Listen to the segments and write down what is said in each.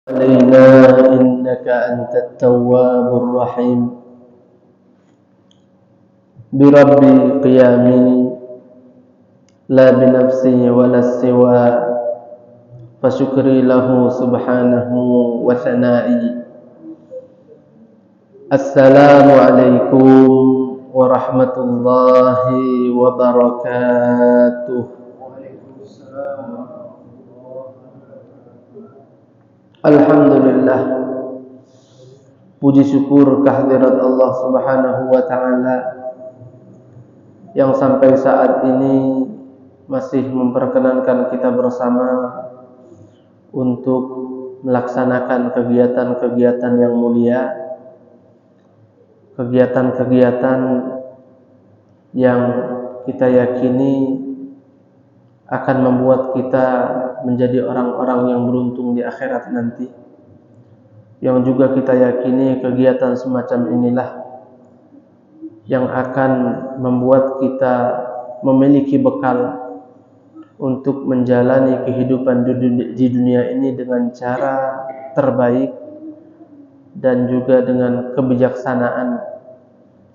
علينا إنك أنت التواب الرحيم بربي قيامي لا بنفسي ولا السوى فشكري له سبحانه وثنائي السلام عليكم ورحمة الله وبركاته. Alhamdulillah, puji syukur kehadirat Allah Subhanahu wa ta'ala yang sampai saat ini masih memperkenankan kita bersama untuk melaksanakan kegiatan-kegiatan yang mulia, kegiatan-kegiatan yang kita yakini akan membuat kita menjadi orang-orang yang beruntung di akhirat nanti. Yang juga kita yakini kegiatan semacam inilah yang akan membuat kita memiliki bekal untuk menjalani kehidupan di dunia ini dengan cara terbaik dan juga dengan kebijaksanaan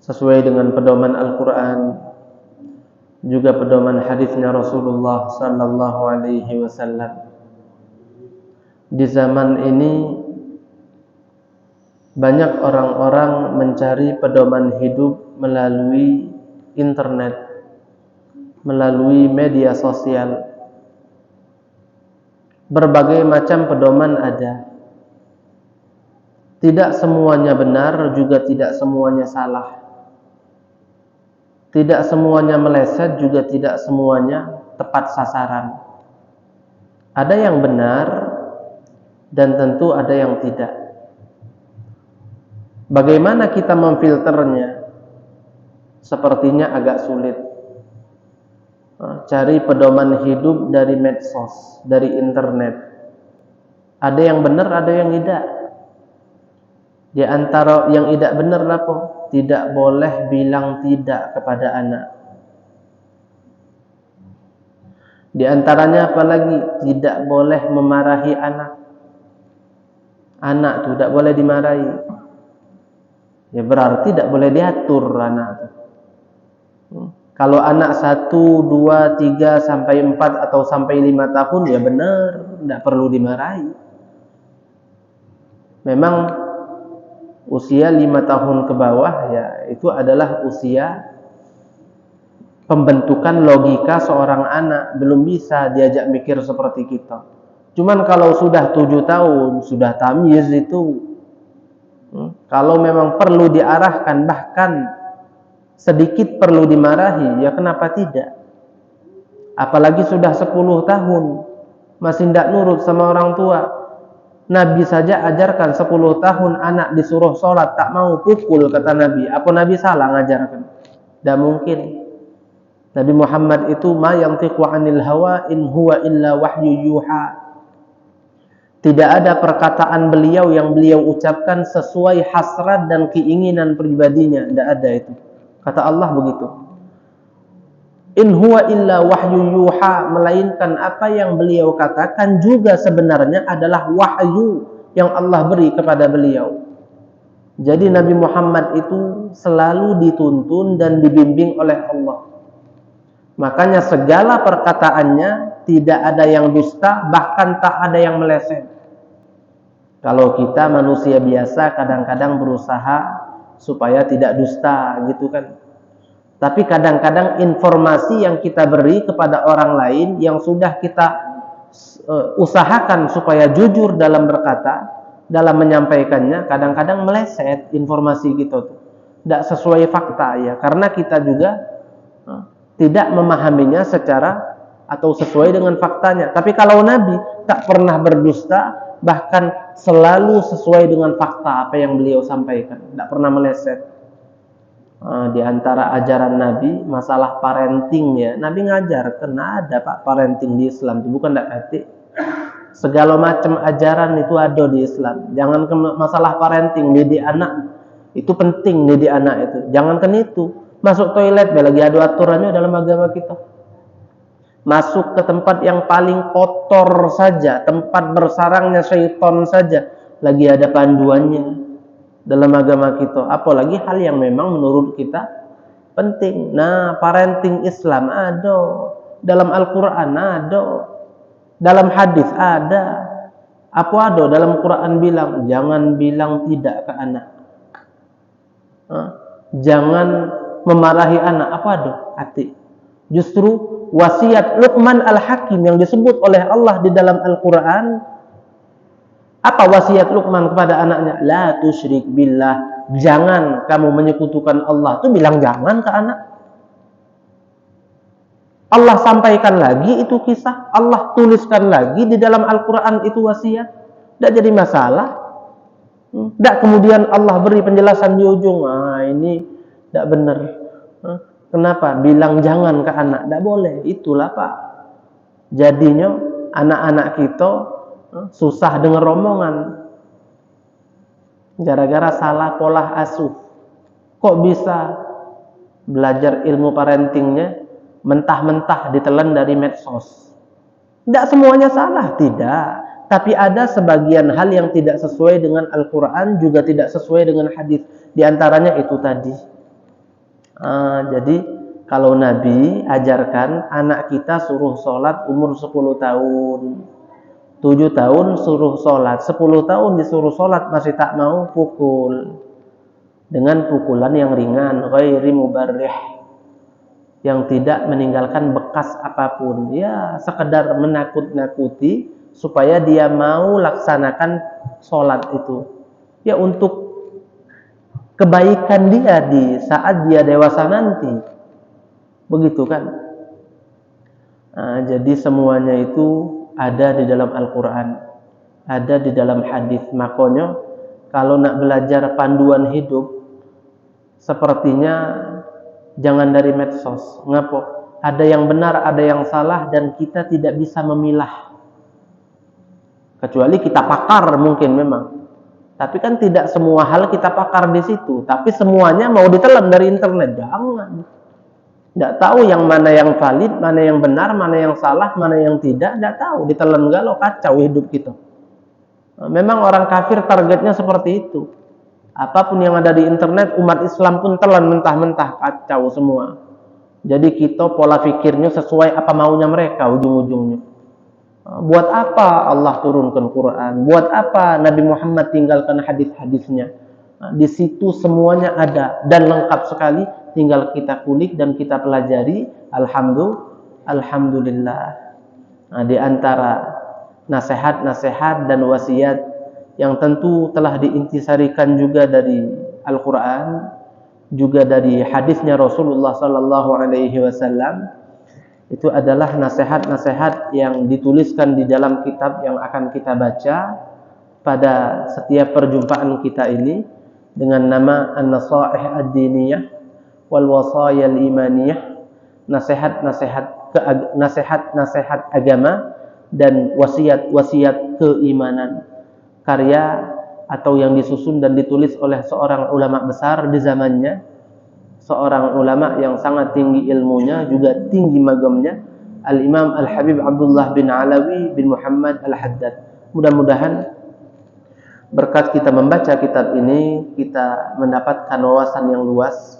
sesuai dengan pedoman Al-Quran, juga pedoman hadisnya Rasulullah sallallahu alaihi wasallam. Di zaman ini banyak orang-orang mencari pedoman hidup melalui internet, melalui media sosial. Berbagai macam pedoman ada. Tidak semuanya benar, juga tidak semuanya salah. Tidak semuanya meleset, juga tidak semuanya tepat sasaran. Ada yang benar dan tentu ada yang tidak. Bagaimana kita memfilternya? Sepertinya agak sulit. Cari pedoman hidup dari medsos, dari internet. Ada yang benar, ada yang tidak. Di antara yang tidak benar apa? Tidak boleh bilang tidak kepada anak. Di antaranya apalagi? Tidak boleh memarahi anak. Anak itu tidak boleh dimarahi. Ya berarti tidak boleh diatur anak itu. Kalau anak 1, 2, 3, sampai 4 atau sampai 5 tahun ya benar, tidak perlu dimarahi. Memang usia 5 tahun ke bawah ya itu adalah usia pembentukan logika seorang anak, belum bisa diajak mikir seperti kita. Cuman kalau sudah 7 tahun, sudah tamyiz itu, kalau memang perlu diarahkan, bahkan sedikit perlu dimarahi, ya kenapa tidak? Apalagi sudah 10 tahun masih tidak nurut sama orang tua. Nabi saja ajarkan 10 tahun anak disuruh sholat tak mau, pukul kata Nabi. Apa Nabi salah ngajarkan? Tidak mungkin. Nabi Muhammad itu ma yantiqu 'anil hawa in huwa illa wahyu yuha. Tidak ada perkataan beliau yang beliau ucapkan sesuai hasrat dan keinginan pribadinya. Tidak ada itu. Kata Allah begitu. In huwa illa wahyu yuha, melainkan apa yang beliau katakan juga sebenarnya adalah wahyu yang Allah beri kepada beliau. Jadi Nabi Muhammad itu selalu dituntun dan dibimbing oleh Allah. Makanya segala perkataannya tidak ada yang dusta, bahkan tak ada yang meleset. Kalau kita manusia biasa kadang-kadang berusaha supaya tidak dusta gitu kan. Tapi kadang-kadang informasi yang kita beri kepada orang lain yang sudah kita usahakan supaya jujur dalam berkata, dalam menyampaikannya, kadang-kadang meleset informasi kita tuh. Tidak sesuai fakta ya, karena kita juga tidak memahaminya secara atau sesuai dengan faktanya. Tapi kalau Nabi tak pernah berdusta, bahkan selalu sesuai dengan fakta apa yang beliau sampaikan, tidak pernah meleset. Di antara ajaran Nabi masalah parenting ya, Nabi ngajar kena ada pak parenting di Islam itu, bukan tidak hati. Segala macam ajaran itu ada di Islam. Jangan ke masalah parenting, didik anak itu penting, didik anak itu. Jangan kan itu masuk toilet lagi ada aturannya dalam agama kita. masuk ke tempat yang paling kotor saja, tempat bersarangnya syaitan saja, lagi ada panduannya dalam agama kita, apalagi hal yang memang menurut kita penting. Nah, parenting Islam ada, dalam Al-Quran ada, dalam hadis ada. Apa ada dalam Quran bilang jangan bilang tidak ke anak, jangan memarahi anak, apa ada? Hati. Justru wasiat Luqman Al-Hakim yang disebut oleh Allah di dalam Al-Quran, apa wasiat Luqman kepada anaknya? La tusyrik billah, jangan kamu menyekutukan Allah. Itu bilang jangan ke anak. Allah sampaikan lagi itu kisah, Allah tuliskan lagi di dalam Al-Quran itu wasiat. Tidak jadi masalah. Tidak kemudian Allah beri penjelasan di ujung, ini tidak benar. Kenapa? Bilang jangan ke anak. Tidak boleh. Itulah Pak. Jadinya anak-anak kita susah dengar omongan. Gara-gara salah pola asuh. Kok bisa belajar ilmu parentingnya mentah-mentah ditelan dari medsos? Tidak semuanya salah, tidak. Tapi ada sebagian hal yang tidak sesuai dengan Al-Quran, juga tidak sesuai dengan hadis. Di antaranya itu tadi. Jadi kalau Nabi ajarkan anak kita suruh sholat umur 10 tahun, 7 tahun suruh sholat, 10 tahun disuruh sholat masih tak mau, pukul dengan pukulan yang ringan, ghairi mubarrih, yang tidak meninggalkan bekas apapun, ya sekedar menakut-nakuti supaya dia mau laksanakan sholat itu, ya untuk kebaikan dia di saat dia dewasa nanti, begitu kan? Jadi semuanya itu ada di dalam Al-Quran, ada di dalam hadis. Makanya kalau nak belajar panduan hidup, sepertinya jangan dari medsos. Ngapa? Ada yang benar, ada yang salah, dan kita tidak bisa memilah. Kecuali kita pakar mungkin memang. Tapi kan tidak semua hal kita pakar di situ. Tapi semuanya mau ditelan dari internet. Jangan. Tidak tahu yang mana yang valid, mana yang benar, mana yang salah, mana yang tidak. Tidak tahu. Ditelan galau, kacau hidup kita. Memang orang kafir targetnya seperti itu. Apapun yang ada di internet, umat Islam pun telan mentah-mentah, kacau semua. Jadi kita pola pikirnya sesuai apa maunya mereka ujung-ujungnya. Buat apa Allah turunkan Quran? Buat apa Nabi Muhammad tinggalkan hadis-hadisnya? Di situ semuanya ada dan lengkap sekali. Tinggal kita kulik dan kita pelajari. Alhamdulillah. Di antara nasihat-nasihat dan wasiat yang tentu telah diintisarikan juga dari Al-Quran, juga dari hadisnya Rasulullah Sallallahu Alaihi Wasallam, itu adalah nasihat-nasihat yang dituliskan di dalam kitab yang akan kita baca pada setiap perjumpaan kita ini dengan nama An-Nasaih Ad-Diniyah wal Wasaya Al-Imaniyah, nasihat-nasihat agama dan wasiat-wasiat keimanan, karya atau yang disusun dan ditulis oleh seorang ulama besar di zamannya, seorang ulama yang sangat tinggi ilmunya, juga tinggi magamnya, Al-Imam Al-Habib Abdullah bin Alawi bin Muhammad Al-Haddad. Mudah-mudahan berkat kita membaca kitab ini, kita mendapatkan wawasan yang luas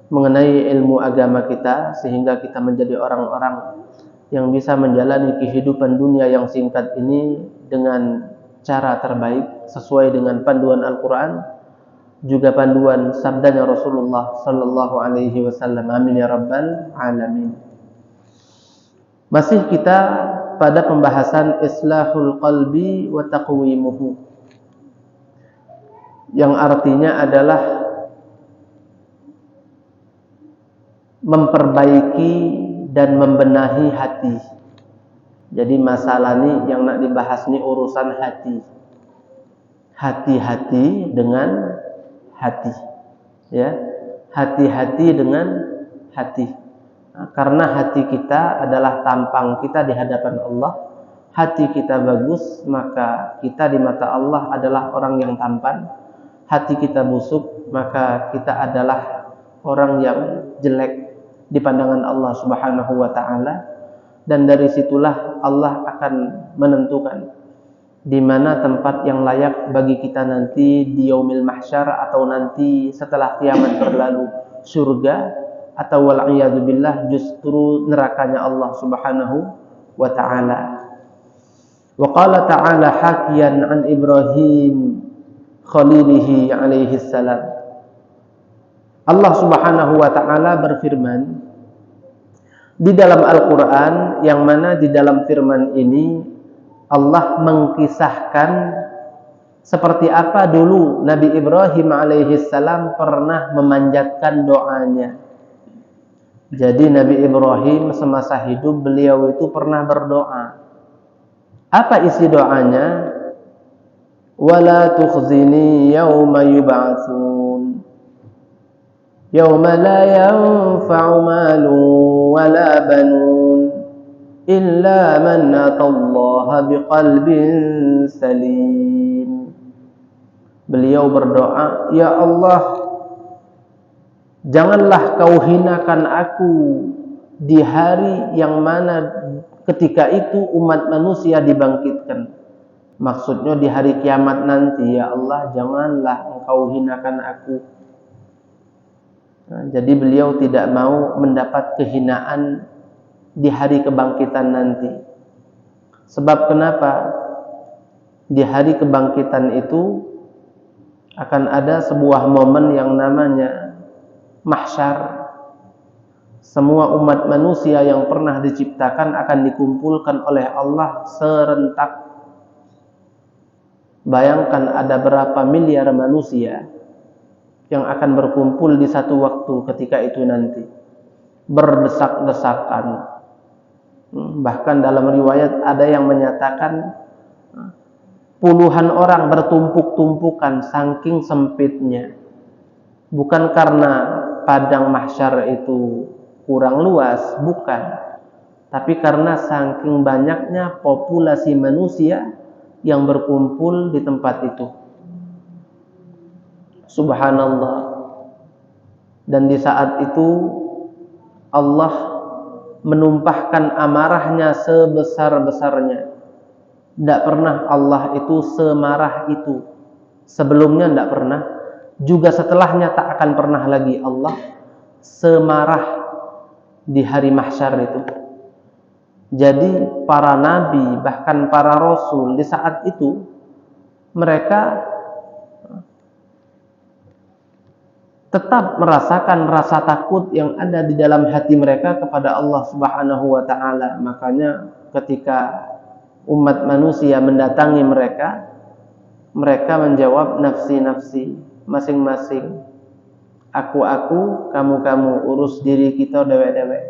mengenai ilmu agama kita, sehingga kita menjadi orang-orang yang bisa menjalani kehidupan dunia yang singkat ini dengan cara terbaik, sesuai dengan panduan Al-Quran, juga panduan sabdanya Rasulullah Sallallahu Alaihi Wasallam. Amin ya Rabbal Alamin. Masih kita pada pembahasan islahul qalbi wa taqwimuhu, yang artinya adalah memperbaiki dan membenahi hati. Jadi masalah ini yang nak dibahas ini urusan hati. Hati-hati dengan hati, ya, hati-hati dengan hati. Karena hati kita adalah tampang kita di hadapan Allah. Hati kita bagus, maka kita di mata Allah adalah orang yang tampan. Hati kita busuk, maka kita adalah orang yang jelek di pandangan Allah Subhanahu wa taala. dan dari situlah Allah akan menentukan di mana tempat yang layak bagi kita nanti di yaumil mahsyar, atau nanti setelah kiamat berlalu, surga atau wal'iyadzubillah justru nerakanya Allah Subhanahu wa ta'ala. Wa qala ta'ala hakiyan an Ibrahim khalilihi alaihi salam. Allah Subhanahu wa ta'ala berfirman di dalam Al-Qur'an, yang mana di dalam firman ini Allah mengkisahkan seperti apa dulu Nabi Ibrahim alaihissalam pernah memanjatkan doanya. Jadi Nabi Ibrahim semasa hidup beliau itu pernah berdoa. Apa isi doanya? Wala tukhzini yauma yub'atsun yauma la yanfa'u malun wala banun illa man atallaha biqalbin salim. Beliau berdoa, ya Allah, janganlah kau hinakan aku di hari yang mana ketika itu umat manusia dibangkitkan. Maksudnya di hari kiamat nanti, ya Allah, janganlah engkau hinakan aku. Nah, jadi beliau tidak mau mendapat kehinaan di hari kebangkitan nanti. Sebab kenapa? Di hari kebangkitan itu akan ada sebuah momen yang namanya mahsyar. Semua umat manusia yang pernah diciptakan akan dikumpulkan oleh Allah serentak. Bayangkan ada berapa miliar manusia yang akan berkumpul di satu waktu ketika itu nanti, berdesak-desakan. Bahkan dalam riwayat ada yang menyatakan puluhan orang bertumpuk-tumpukan saking sempitnya. Bukan karena padang mahsyar itu kurang luas, bukan. Tapi karena saking banyaknya populasi manusia yang berkumpul di tempat itu. Subhanallah. Dan di saat itu Allah menumpahkan amarahnya sebesar-besarnya. Tidak pernah Allah itu semarah itu. Sebelumnya tidak pernah. Juga setelahnya tak akan pernah lagi Allah semarah di hari mahsyar itu. Jadi para nabi, bahkan para rasul di saat itu, mereka tetap merasakan rasa takut yang ada di dalam hati mereka kepada Allah Subhanahu wa ta'ala. Makanya ketika umat manusia mendatangi mereka, mereka menjawab nafsi-nafsi masing-masing. Aku, kamu, urus diri kita dewek-dewek.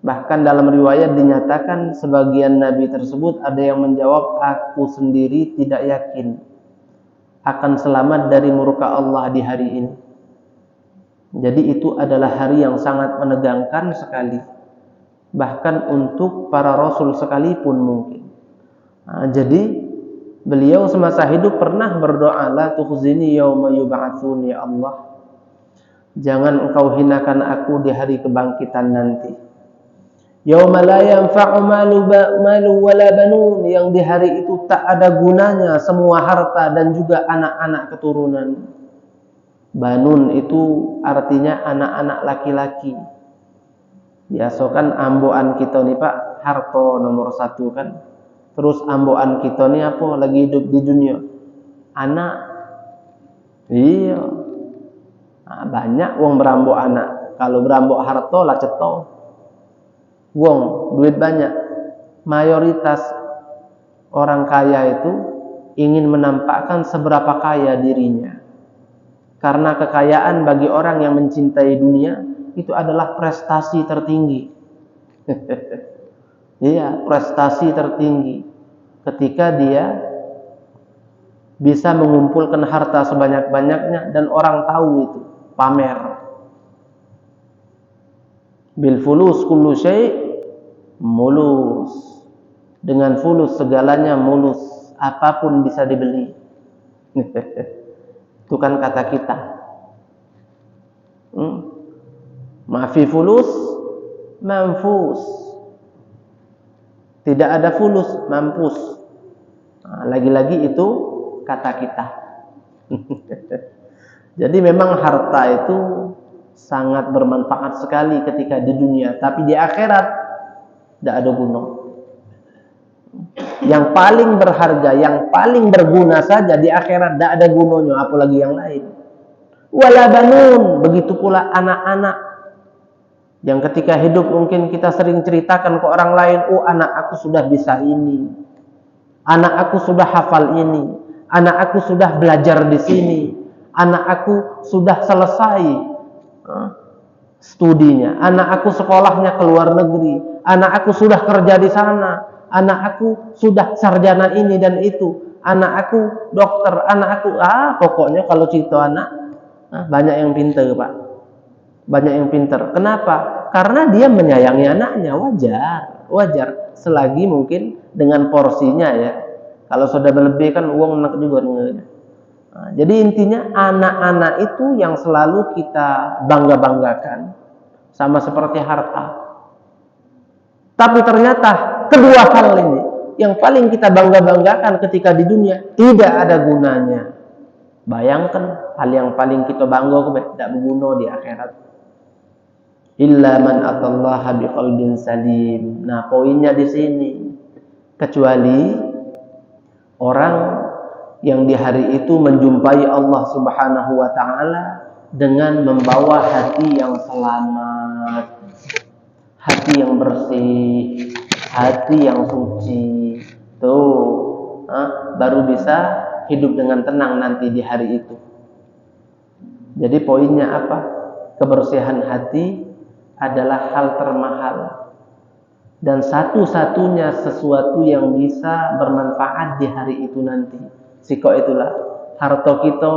Bahkan dalam riwayat dinyatakan sebagian nabi tersebut ada yang menjawab, aku sendiri tidak yakin akan selamat dari murka Allah di hari ini. Jadi itu adalah hari yang sangat menegangkan sekali, bahkan untuk para rasul sekalipun mungkin. Nah, jadi beliau semasa hidup pernah berdoa, la tukhzini yauma yub'atsun, ya Allah, jangan engkau hinakan aku di hari kebangkitan nanti. Yauma la yanfa'u malu wala banun, yang di hari itu tak ada gunanya semua harta dan juga anak-anak keturunan. Banun itu artinya anak-anak laki-laki. Biasa kan amboan kita nih Pak, harta nomor 1 kan. Terus amboan kita nih apa lagi hidup di dunia? Anak. Iya. Nah, banyak wong berambok anak. Kalau berambok harta lah ceto. Wong duit banyak. Mayoritas orang kaya itu ingin menampakkan seberapa kaya dirinya. Karena kekayaan bagi orang yang mencintai dunia itu adalah prestasi tertinggi. Iya, prestasi tertinggi. Ketika dia bisa mengumpulkan harta sebanyak-banyaknya dan orang tahu itu, pamer. Bil fulus kullu syai' mulus. Dengan fulus segalanya mulus, apapun bisa dibeli. Itu kan kata kita. Mafi fulus manfus. Tidak ada fulus, mampus. Nah, lagi-lagi itu kata kita. Jadi memang harta itu sangat bermanfaat sekali ketika di dunia, tapi di akhirat tidak ada guna. Yang paling berharga, yang paling berguna saja di akhirat tidak ada gunanya, apalagi yang lain. Wala banun, begitu pula anak-anak yang ketika hidup mungkin kita sering ceritakan ke orang lain, oh anak aku sudah bisa ini, anak aku sudah hafal ini, anak aku sudah belajar di sini, anak aku sudah selesai studinya, anak aku sekolahnya ke luar negeri, anak aku sudah kerja di sana, anak aku sudah sarjana ini dan itu, anak aku dokter, anak aku pokoknya kalau cerita anak banyak yang pintar, Pak. Banyak yang pintar. Kenapa? Karena dia menyayangi anaknya, wajar selagi mungkin dengan porsinya ya. Kalau sudah berlebih kan uang enak juga. Nah, jadi intinya anak-anak itu yang selalu kita bangga-banggakan, sama seperti harta. Tapi ternyata kedua hal ini yang paling kita bangga-banggakan ketika di dunia tidak ada gunanya. Bayangkan hal yang paling kita bangga tidak berguna di akhirat. Illa man atallaha biqalbin salim. Nah, poinnya di sini, kecuali orang yang di hari itu menjumpai Allah Subhanahu wa taala dengan membawa hati yang selamat, hati yang bersih, hati yang suci. Tuh, baru bisa hidup dengan tenang nanti di hari itu. Jadi poinnya apa? Kebersihan hati adalah hal termahal dan satu-satunya sesuatu yang bisa bermanfaat di hari itu nanti. Siko itulah harta kita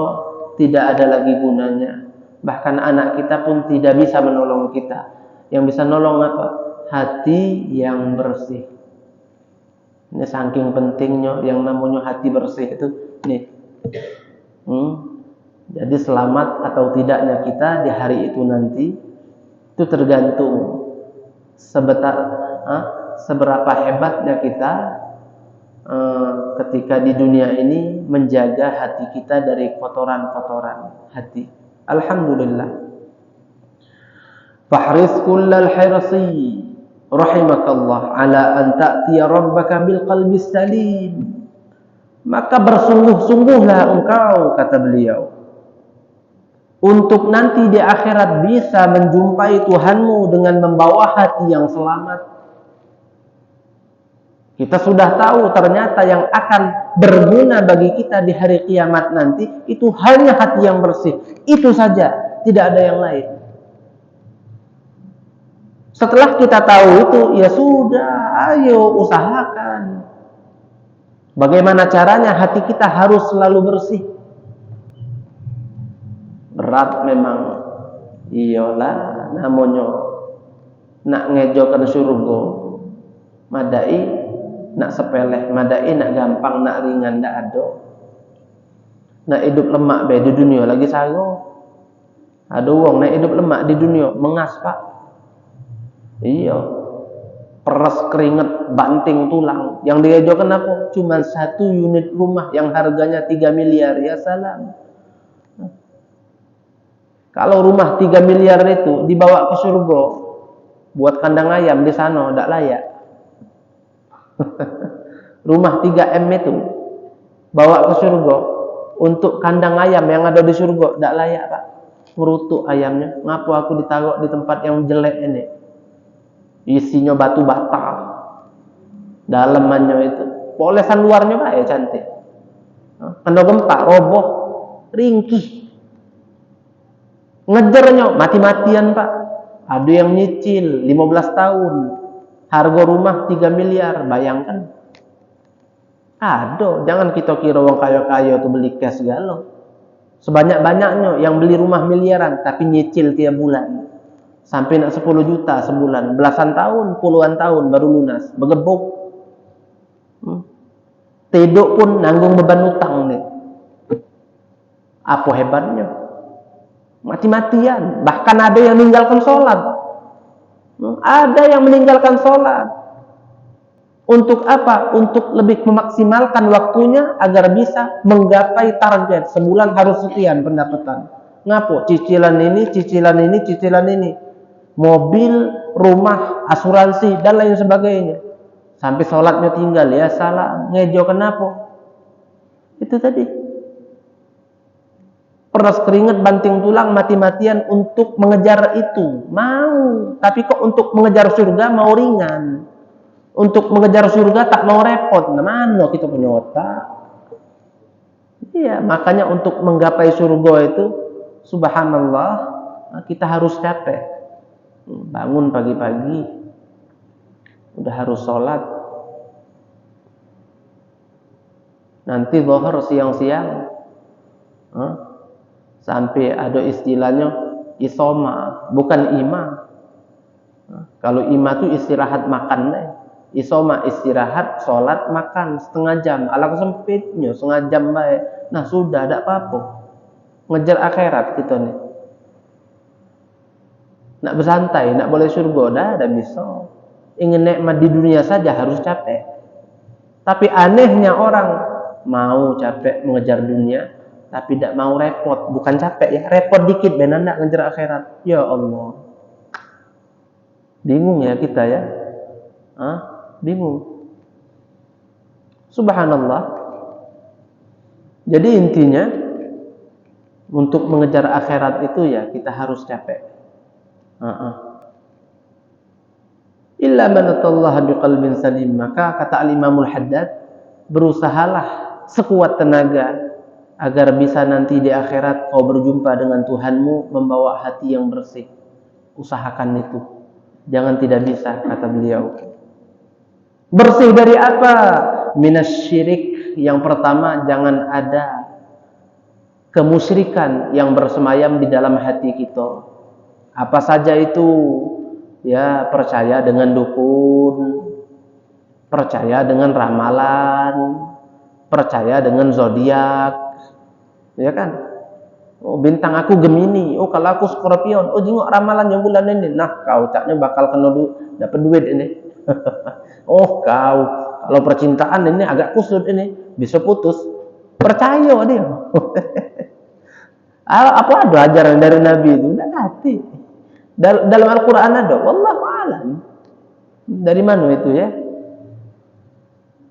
tidak ada lagi gunanya, bahkan anak kita pun tidak bisa menolong kita. Yang bisa nolong apa? Hati yang bersih. Ini saking pentingnya yang namanya hati bersih itu nih. Jadi selamat atau tidaknya kita di hari itu nanti itu tergantung seberapa hebatnya kita ketika di dunia ini menjaga hati kita dari kotoran-kotoran hati. Alhamdulillah. Fahris kullal hirsi rahimakallah ala an ta'tiya rabbaka bil qalbi salim. Maka bersungguh-sungguhlah engkau, kata beliau, untuk nanti di akhirat bisa menjumpai Tuhanmu dengan membawa hati yang selamat. Kita sudah tahu ternyata yang akan berguna bagi kita di hari kiamat nanti itu hanya hati yang bersih. Itu saja, tidak ada yang lain. Setelah kita tahu itu, ya sudah, ayo usahakan. Bagaimana caranya hati kita harus selalu bersih. Berat memang, iyalah namanya nak ngejokan surga, madai nak sepeleh, madai nak gampang, nak ringan, nak ada. Nak hidup lemak be di dunia lagi sago. Ada wong nak hidup lemak di dunia mengas, Pak. Iya. Peres keringet, banting tulang. Yang digejokan apa? Cuma 1 unit rumah yang harganya 3 miliar, ya salam. Kalau rumah 3 miliar itu dibawa ke surga, buat kandang ayam di sana tidak layak. Rumah 3M itu bawa ke surga untuk kandang ayam yang ada di surga tidak layak, Pak. Merutuk ayamnya. Ngapa aku ditaruh di tempat yang jelek ini? Isinya batu bata, dalamannya itu polesan luarnya Pak ya cantik. Kena gempa roboh, ringkih. Ngejarnya mati-matian, Pak. Ada yang nyicil 15 tahun. Harga rumah 3 miliar, bayangkan. Ada, jangan kita kira wong kaya-kaya itu beli cash galau. Sebanyak-banyaknya yang beli rumah miliaran tapi nyicil tiap bulan. Sampai nak 10 juta sebulan, belasan tahun, puluhan tahun baru lunas, bergebuk. Tidur pun nanggung beban utang nih. Apa hebatnya? Mati-matian, bahkan ada yang meninggalkan sholat. Ada yang meninggalkan sholat. Untuk apa? Untuk lebih memaksimalkan waktunya agar bisa menggapai target. Sebulan harus sekian pendapatan. Ngapo? Cicilan ini, cicilan ini, cicilan ini. Mobil, rumah, asuransi, dan lain sebagainya. Sampai sholatnya tinggal, ya salah. Ngejo kenapa? Itu tadi. Peras keringat, banting tulang, mati-matian untuk mengejar itu. Mau. Tapi kok untuk mengejar surga mau ringan. Untuk mengejar surga tak mau repot. Nah, mana kita punya otak? Iya, makanya untuk menggapai surga itu, subhanallah, kita harus capek. Bangun pagi-pagi, udah harus sholat. Nanti zuhur siang-siang, sampai ada istilahnya isoma, bukan ima. Kalau ima itu istirahat makan, isoma istirahat, sholat, makan setengah jam. Alang sempitnya setengah jam baik. Nah sudah, tidak apa-apa. Ngejar akhirat kita nih. Nak bersantai, nak boleh surga, dah bisa. Ingin nikmat di dunia saja harus capek. Tapi anehnya orang mau capek mengejar dunia, tapi tidak mau repot. Bukan capek ya, repot dikit benar nak ngejar akhirat. Ya Allah, bingung ya kita ya. Bingung. Subhanallah. Jadi intinya untuk mengejar akhirat itu ya kita harus capek. Illa man atallaha biqalbin salim. Maka kata Al-Imamul Haddad, berusahalah sekuat tenaga agar bisa nanti di akhirat kau berjumpa dengan Tuhanmu membawa hati yang bersih. Usahakan itu. Jangan tidak bisa, kata beliau. Bersih dari apa? Minasyirik. Yang pertama, jangan ada kemusyrikan yang bersemayam di dalam hati kita. Apa saja itu? Ya, percaya dengan dukun, percaya dengan ramalan, percaya dengan zodiak, ya kan? Oh, bintang aku Gemini. Oh, kalau aku Scorpion. Oh, jengok ramalan yang bulan ini. Nah, kau taknya bakal kena dapat duit ini. Oh, kau kalau percintaan ini agak kusut ini, bisa putus. Percaya dia. Apa ada ajaran dari Nabi itu? Tidak ngerti. Dalam Al-Quran ada. Wallahu a'lam. Dari mana itu ya?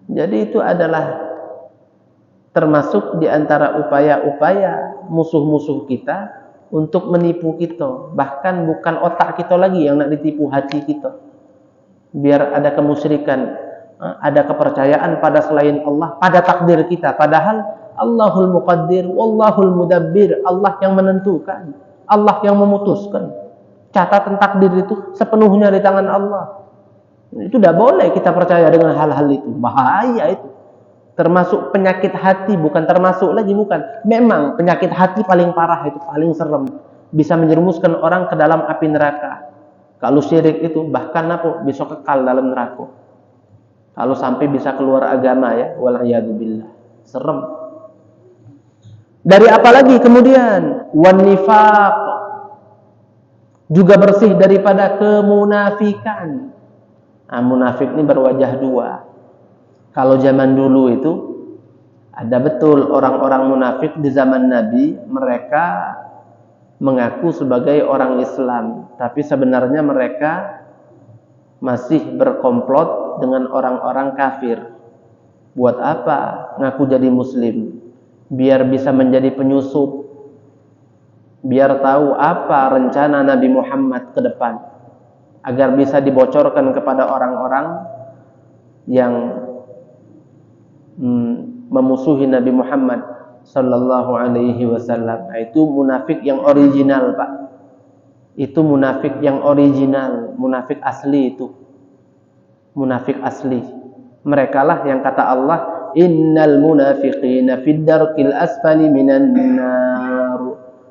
Jadi itu adalah termasuk di antara upaya-upaya musuh-musuh kita untuk menipu kita. Bahkan bukan otak kita lagi yang nak ditipu, hati kita. Biar ada kemusyrikan, ada kepercayaan pada selain Allah, pada takdir kita. Padahal Allahul Muqaddir, Wallahul Mudabbir. Allah yang menentukan, Allah yang memutuskan. Catatan takdir itu sepenuhnya di tangan Allah. Itu tidak boleh kita percaya dengan hal-hal itu. Bahaya itu. Termasuk penyakit hati, bukan termasuk lagi, bukan. Memang penyakit hati paling parah itu, paling serem. Bisa menjerumuskan orang ke dalam api neraka. Kalau syirik itu bahkan apa? Bisa kekal dalam neraka. Kalau sampai bisa keluar agama ya, wal'iyadzubillah. Serem. Dari apa lagi kemudian? Wan nifaq. Juga bersih daripada kemunafikan. Nah, munafik ini berwajah dua. Kalau zaman dulu itu ada betul orang-orang munafik di zaman Nabi, mereka mengaku sebagai orang Islam, tapi sebenarnya mereka masih berkomplot dengan orang-orang kafir. Buat apa ngaku jadi muslim? Biar bisa menjadi penyusup, biar tahu apa rencana Nabi Muhammad ke depan, agar bisa dibocorkan kepada orang-orang yang memusuhi Nabi Muhammad sallallahu alaihi wasallam. Itu munafik yang original, Pak. Itu munafik yang original, munafik asli itu. Munafik asli. Merekalah yang kata Allah, innal munafiqina fid darkil asfali minan nar.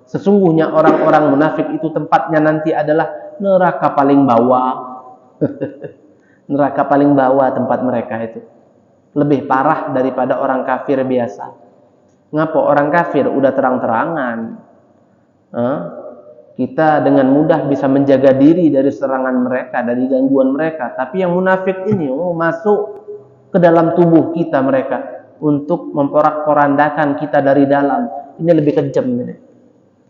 Sesungguhnya orang-orang munafik itu tempatnya nanti adalah neraka paling bawah. Neraka paling bawah tempat mereka itu. Lebih parah daripada orang kafir biasa. Ngapa? Orang kafir udah terang-terangan kita dengan mudah bisa menjaga diri dari serangan mereka, dari gangguan mereka. Tapi yang munafik ini masuk ke dalam tubuh kita mereka untuk memporak-porandakan kita dari dalam. Ini lebih kejam ini.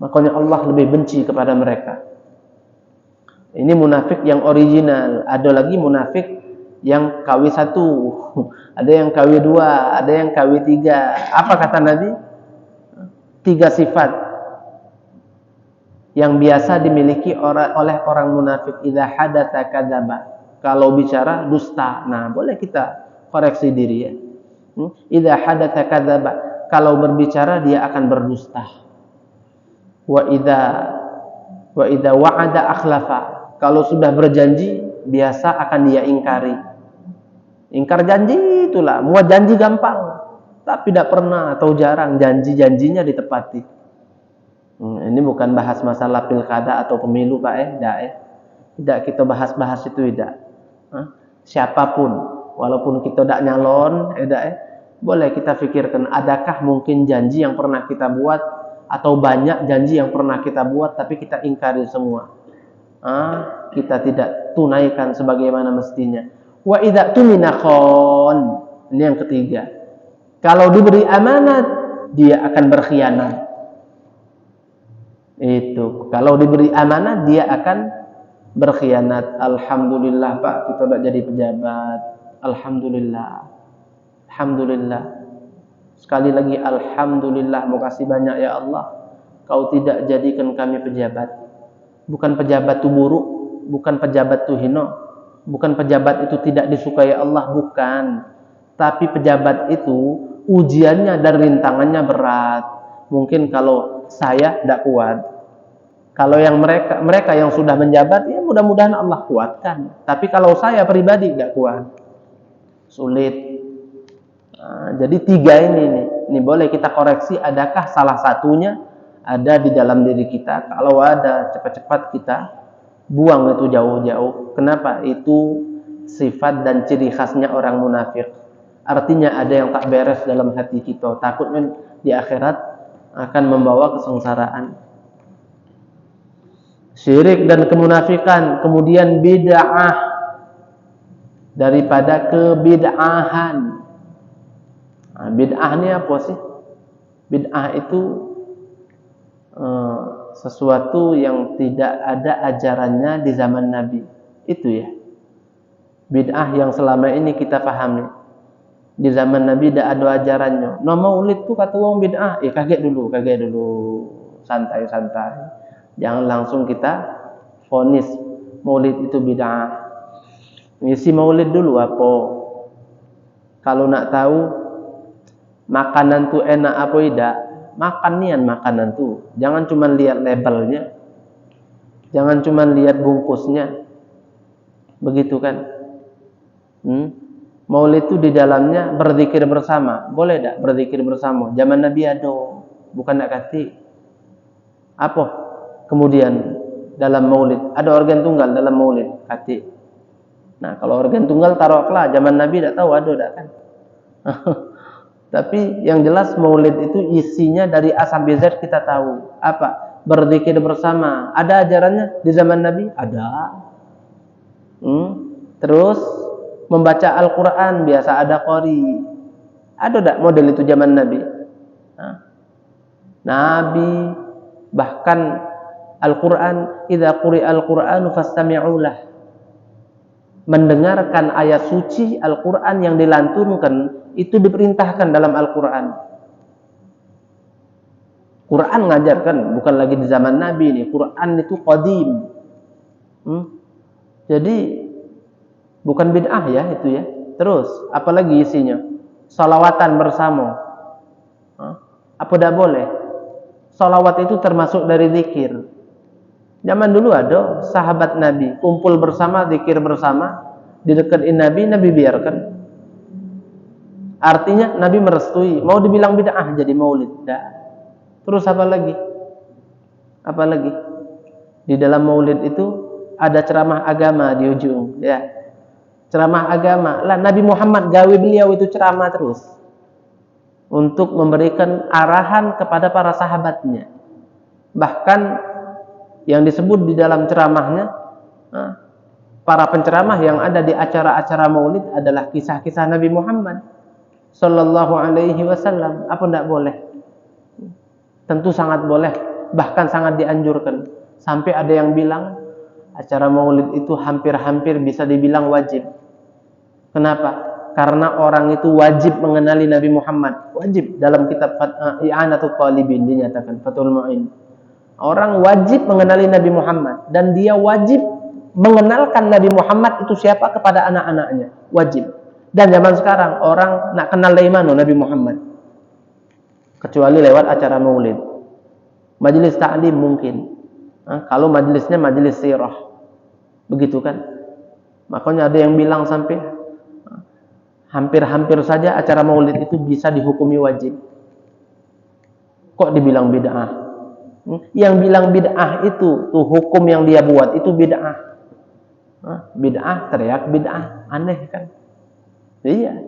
Makanya Allah lebih benci kepada mereka. Ini munafik yang original. Ada lagi munafik yang KW1, ada yang KW2, ada yang KW3. Apa kata Nabi? 3 sifat yang biasa dimiliki oleh orang munafik. Idza hadatsa kadzaba. Kalau bicara dusta. Nah, boleh kita koreksi diri ya. Idza hadatsa kadzaba. Kalau berbicara dia akan berdusta. Wa idza wa'ada akhlafa. Kalau sudah berjanji biasa akan dia ingkari. Ingkar janji itulah, muat janji gampang, tapi tidak pernah atau jarang janji-janjinya ditepati. Ini bukan bahas masalah pilkada atau pemilu Pak tidak kita bahas itu tidak. Siapapun, walaupun kita tidak nyalon boleh kita pikirkan, adakah mungkin janji yang pernah kita buat atau banyak janji yang pernah kita buat tapi kita ingkari semua. Kita tidak tunaikan sebagaimana mestinya. Wa idza tumina khon. Ini yang ketiga. Kalau diberi amanat, dia akan berkhianat. Itu. Kalau diberi amanat, dia akan berkhianat. Alhamdulillah Pak, kita sudah jadi pejabat. Alhamdulillah. Alhamdulillah. Sekali lagi alhamdulillah, makasih banyak ya Allah. Kau tidak jadikan kami pejabat. Bukan pejabat itu buruk, bukan pejabat itu hina. Bukan pejabat itu tidak disukai Allah, bukan. Tapi pejabat itu ujiannya dan rintangannya berat. Mungkin kalau saya tidak kuat. Kalau yang mereka yang sudah menjabat, ya mudah-mudahan Allah kuatkan. Tapi kalau saya pribadi tidak kuat, sulit. Jadi 3 ini boleh kita koreksi. Adakah salah satunya ada di dalam diri kita? Kalau ada, cepat-cepat kita buang itu jauh-jauh. Kenapa? Itu sifat dan ciri khasnya orang munafik. Artinya ada yang tak beres dalam hati kita. Takutnya di akhirat akan membawa kesengsaraan. Syirik dan kemunafikan. Kemudian bid'ah. Daripada kebid'ahan. Bid'ah ini apa sih? Bid'ah itu sesuatu yang tidak ada ajarannya di zaman Nabi. Itu ya. Bid'ah yang selama ini kita pahami. Di zaman Nabi tidak ada ajarannya. No maulid tuh kata orang bid'ah. Kaget dulu. Santai-santai. Jangan langsung kita vonis maulid itu bid'ah. Ngisi maulid dulu apa? Kalau nak tahu makanan tuh enak apa tidak? Makan nian makanan tuh. Jangan cuma lihat labelnya. Jangan cuma lihat bungkusnya. Begitu kan? Maulid itu di dalamnya berzikir bersama. Boleh tak berzikir bersama? Zaman Nabi ada. Bukan nak kati. Apa? Kemudian dalam maulid. Ada organ tunggal dalam maulid. Kati. Nah kalau organ tunggal taruhlah. Zaman Nabi tak tahu ada tak kan? Tapi yang jelas maulid itu isinya dari A sampai Z kita tahu. Apa? Berzikir bersama. Ada ajarannya di zaman Nabi? Ada. Terus membaca Al-Quran biasa ada qori. Ada tak model itu zaman Nabi? Nabi bahkan Al-Quran, idza quri'al Qur'anu fastami'u lah. Mendengarkan ayat suci Al-Quran yang dilantunkan itu diperintahkan dalam Al-Quran. Quran ngajarkan, bukan lagi di zaman Nabi ini. Quran itu qadim. Jadi bukan bid'ah ya itu ya. Terus apalagi isinya? Salawatan bersama. Apa tidak boleh? Salawat itu termasuk dari zikir. Zaman dulu ada sahabat Nabi kumpul bersama, zikir bersama di dekat Nabi, Nabi biarkan. Artinya Nabi merestui. Mau dibilang bid'ah jadi maulid? Tidak. Terus apa lagi? Apa lagi? Di dalam maulid itu ada ceramah agama di ujung, ya. Ceramah agama. Lah Nabi Muhammad gawe beliau itu ceramah terus untuk memberikan arahan kepada para sahabatnya. Bahkan yang disebut di dalam ceramahnya, para penceramah yang ada di acara-acara maulid adalah kisah-kisah Nabi Muhammad Sallallahu Alaihi Wasallam. Apa tidak boleh? Tentu sangat boleh, bahkan sangat dianjurkan. Sampai ada yang bilang acara maulid itu hampir-hampir bisa dibilang wajib. Kenapa? Karena orang itu wajib mengenali Nabi Muhammad. Wajib, dalam kitab I'anatul Talibin dinyatakan, Fathul Mu'in. Orang wajib mengenali Nabi Muhammad, dan dia wajib mengenalkan Nabi Muhammad itu siapa kepada anak-anaknya. Wajib. Dan zaman sekarang orang nak kenal dari mana Nabi Muhammad? Kecuali lewat acara maulid. Majelis ta'lim mungkin. Kalau majelisnya majelis sirah. Begitu kan? Makanya ada yang bilang sampai hampir-hampir saja acara maulid itu bisa dihukumi wajib. Kok dibilang bid'ah? Yang bilang bid'ah itu tuh hukum yang dia buat itu bid'ah. Bid'ah, teriak bid'ah, aneh kan? Iya.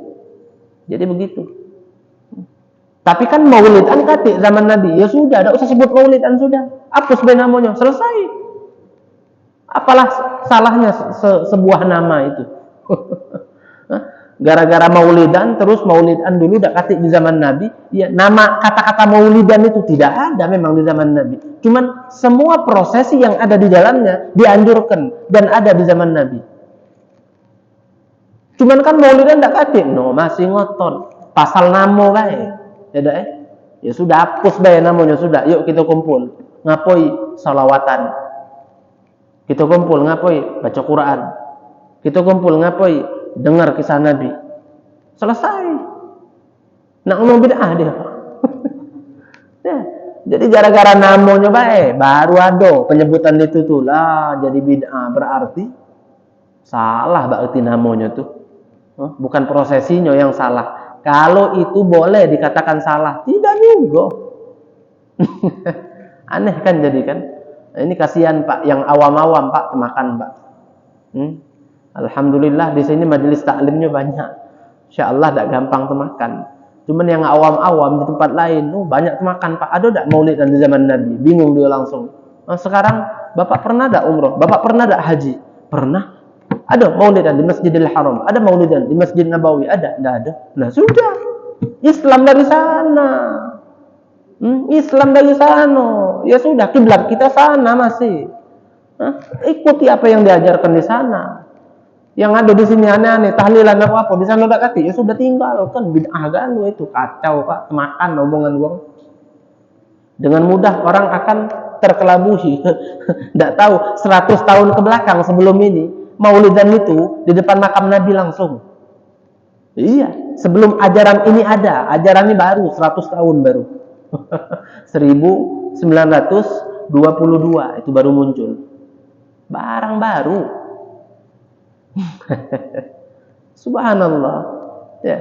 Jadi begitu. Tapi kan maulidan kati zaman Nabi, ya sudah, tidak usah sebut maulidan, sudah. Hapus be namanya, selesai. Apalah salahnya sebuah nama itu? Gara-gara maulidan, terus maulidan dulu dak kati di zaman Nabi, ya nama kata-kata maulidan itu tidak ada memang di zaman Nabi. Cuman semua prosesi yang ada di dalamnya dianjurkan dan ada di zaman Nabi. Cuman kan maulidan dak kati, no masih ngotot pasal namo bae. Ya sudah, hapus bae namanya, sudah. Yuk kita kumpul, ngapoi salawatan. Kita kumpul ngapoi baca Quran. Kita kumpul ngapoi dengar kisah Nabi. Selesai. Nak ngomong bid'ah dia. Ya. Jadi gara-gara namanya bae baru ada penyebutan itu tuh lah jadi bid'ah, berarti salah berarti namanya tuh. Bukan prosesinya yang salah. Kalau itu boleh dikatakan salah, tidak juga. Aneh kan jadi kan? Ini kasihan Pak, yang awam-awam Pak, makan Pak. Alhamdulillah di sini majelis taklimnya banyak. Insya Allah tidak gampang makan. Cuman yang awam-awam di tempat lain, banyak makan Pak. Ada tidak maulid di zaman Nabi? Bingung dia langsung. Sekarang Bapak pernah tidak umroh? Bapak pernah tidak haji? Pernah. Ada maulidan di Masjidil Haram, ada maulidan di Masjid Nabawi, ada? Tidak ada. Nah sudah, Islam dari sana. Islam dari sana. Ya sudah, kiblat kita sana masih. Ikuti apa yang diajarkan di sana. Yang ada di sini aneh-aneh, tahlilan apa di sana udah kaki. Ya sudah, tinggalkan, bid'ah kan itu kacau Pak, makan omongan gua. Dengan mudah orang akan terkelabuhi. Tidak tahu 100 tahun ke belakang sebelum ini maulidan itu di depan makam Nabi langsung. Iya, sebelum ajaran ini ada, ajaran ini baru 100 tahun baru. 1922 itu baru muncul. Barang baru. Subhanallah. Ya.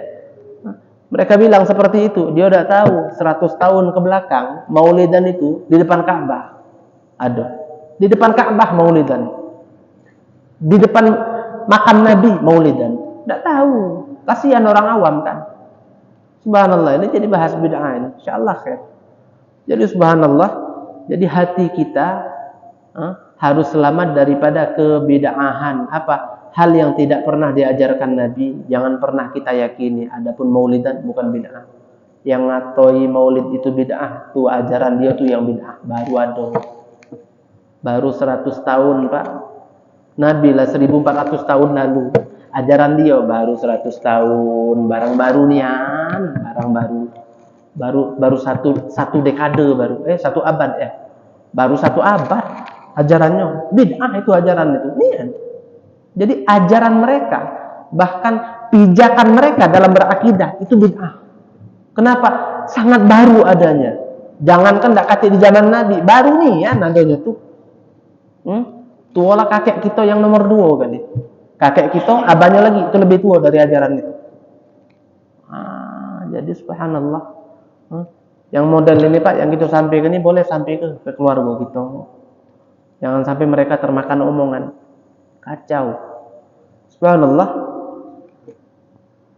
Mereka bilang seperti itu, dia udah tahu 100 tahun ke belakang maulidan itu di depan Ka'bah. Ada. Di depan Ka'bah maulidan. Di depan makam Nabi maulidan. Tidak tahu. Kasihan orang awam kan. Subhanallah, ini jadi bahas bid'ah ini. Insyaallah khair. Jadi subhanallah, jadi hati kita harus selamat daripada kebid'ahan. Apa? Hal yang tidak pernah diajarkan Nabi, jangan pernah kita yakini. Adapun maulidan bukan bid'ah. Yang ngatoi maulid itu bid'ah, tuh ajaran dia tuh yang bid'ah. Baru ada. Baru 100 tahun, Pak. Nabi lah 1400 tahun lalu. Ajaran dia baru 100 tahun. Barang baru nian, barang baru. Baru satu dekade baru. Satu abad ya. Baru 1 abad ajarannya. Bid'ah itu ajaran itu. Nian. Jadi ajaran mereka, bahkan pijakan mereka dalam berakidah itu bid'ah. Kenapa? Sangat baru adanya. Jangankan tidak kati di zaman Nabi, baru nih ya adanya tuh. Tualah kakek kita yang nomor 2 kali. Kakek kita, abahnya lagi itu lebih tua dari ajaran itu. Jadi subhanallah. Yang model ini Pak, yang kita sampaikan ini boleh sampai ke keluarga kita. Jangan sampai mereka termakan omongan. Kacau. Subhanallah.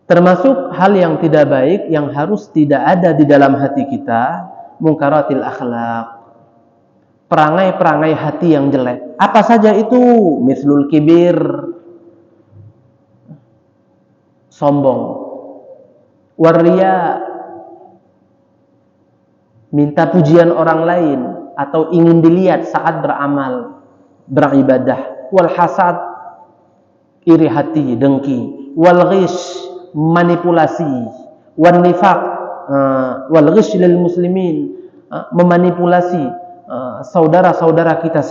Termasuk hal yang tidak baik yang harus tidak ada di dalam hati kita, munkaratil akhlak. perangai-perangai hati yang jelek. Apa saja itu? Mislul kibir, sombong, waria, minta pujian orang lain atau ingin dilihat saat beramal, beribadah, wal hasad, iri hati, dengki, wal ghish, manipulasi, wan nifaq, wal ghish lil muslimin, memanipulasi saudara-saudara kita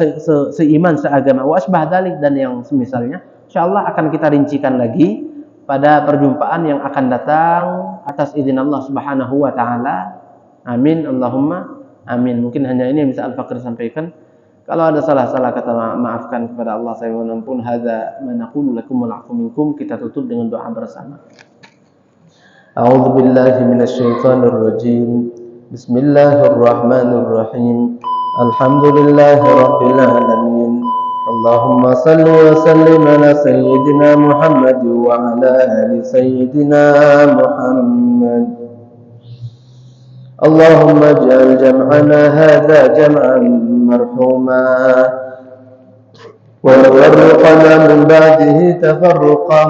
seiman, seagama, wa asbah dzalik, dan yang semisalnya. Insyaallah akan kita rincikan lagi pada perjumpaan yang akan datang atas izin Allah Subhanahu wa taala. Amin, Allahumma amin. Mungkin hanya ini yang bisa Al-Faqir sampaikan. Kalau ada salah-salah kata, maafkan kepada Allah, saya mohon ampun. Hadza ma naqulu lakum wal 'afu minkum. Kita tutup dengan doa bersama. A'udzu billahi minasyaitonir rajim. Bismillahirrahmanirrahim. Alhamdulillahi rabbil alamin. Allahumma salli wa sallim ala sayyidina Muhammad wa ala ali sayyidina Muhammad. اللهم اجعل جمعنا هذا جمعا مرحوما وتفرقنا من بعده تفرقا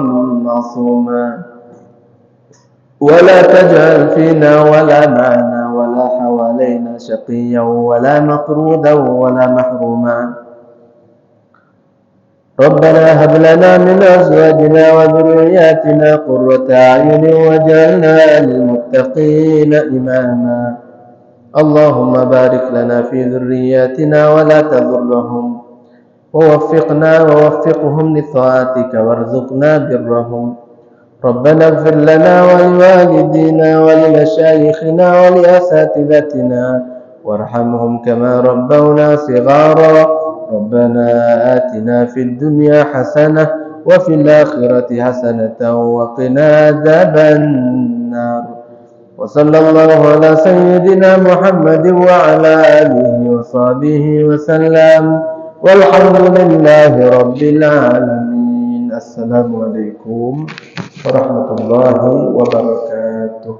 معصوما ولا تجعل فينا ولا معنا ولا حوالينا شقيا ولا مطرودا ولا محروما ربنا هب لنا من أزواجنا وذرياتنا قرة أعين واجعلنا للمتقين إماما اللهم بارك لنا في ذرياتنا ولا تضرهم ووفقهم لطاعتك وارزقنا برهم ربنا اغفر لنا ولوالدينا ولمشايخنا ولأساتذتنا وارحمهم كما ربونا صغارا ربنا آتنا في الدنيا حسنة وفي الآخرة حسنة وقنا عذاب النار وصلى الله على سيدنا محمد وعلى آله وصحبه وسلم والحمد لله رب العالمين. السلام عليكم ورحمة الله وبركاته.